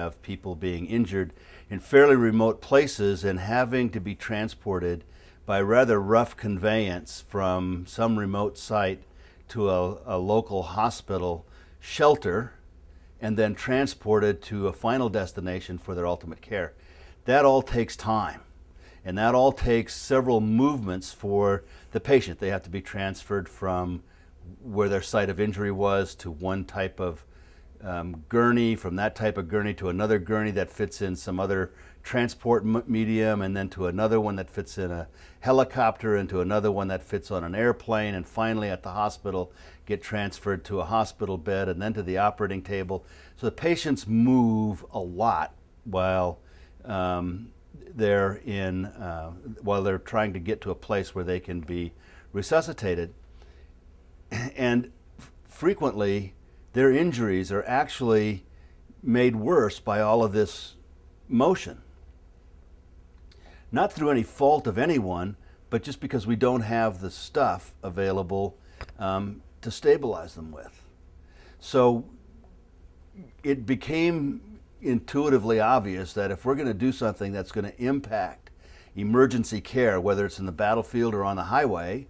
have people being injured in fairly remote places and having to be transported by rather rough conveyance from some remote site to a local hospital shelter and then transported to a final destination for their ultimate care. That all takes time, and that all takes several movements for the patient. They have to be transferred from where their site of injury was to one type of gurney, from that type of gurney to another gurney that fits in some other transport medium, and then to another one that fits in a helicopter, and to another one that fits on an airplane, and finally at the hospital get transferred to a hospital bed and then to the operating table. So the patients move a lot while they're trying to get to a place where they can be resuscitated. And frequently their injuries are actually made worse by all of this motion. Not through any fault of anyone, but just because we don't have the stuff available to stabilize them with. So it became intuitively obvious that if we're going to do something that's going to impact emergency care, whether it's in the battlefield or on the highway,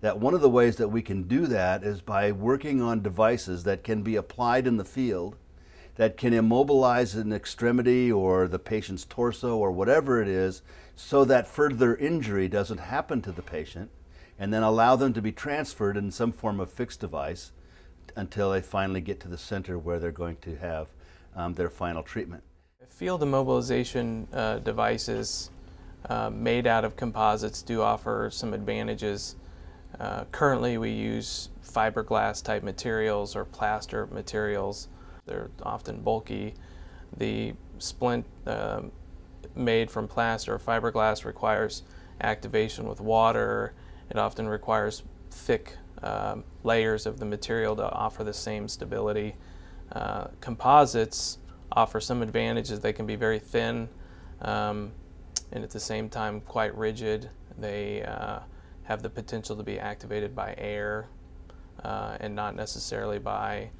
that one of the ways that we can do that is by working on devices that can be applied in the field, that can immobilize an extremity or the patient's torso or whatever it is, so that further injury doesn't happen to the patient, and then allow them to be transferred in some form of fixed device until they finally get to the center where they're going to have their final treatment. Field immobilization devices made out of composites do offer some advantages. Currently we use fiberglass type materials or plaster materials. They're often bulky. The splint made from plaster or fiberglass requires activation with water. It often requires thick layers of the material to offer the same stability. Composites offer some advantages. They can be very thin and at the same time quite rigid. They have the potential to be activated by air and not necessarily by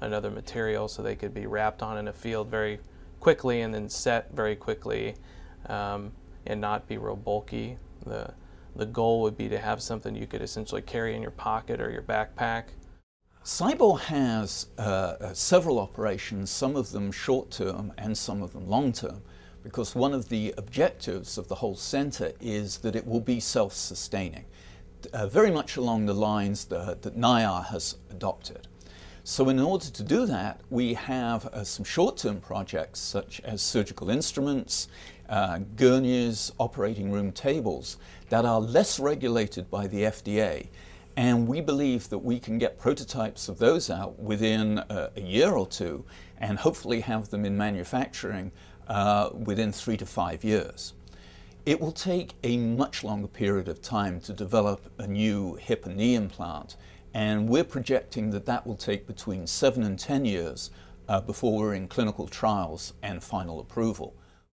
another material, so they could be wrapped on in a field very quickly and then set very quickly and not be real bulky. The goal would be to have something you could essentially carry in your pocket or your backpack. SIBOR has several operations, some of them short-term and some of them long-term, because one of the objectives of the whole center is that it will be self-sustaining, very much along the lines that NIAR has adopted. So in order to do that, we have some short-term projects such as surgical instruments, gurneys, operating room tables that are less regulated by the FDA. And we believe that we can get prototypes of those out within a year or two and hopefully have them in manufacturing within 3 to 5 years. It will take a much longer period of time to develop a new hip and knee implant, and we're projecting that that will take between 7 and 10 years before we're in clinical trials and final approval.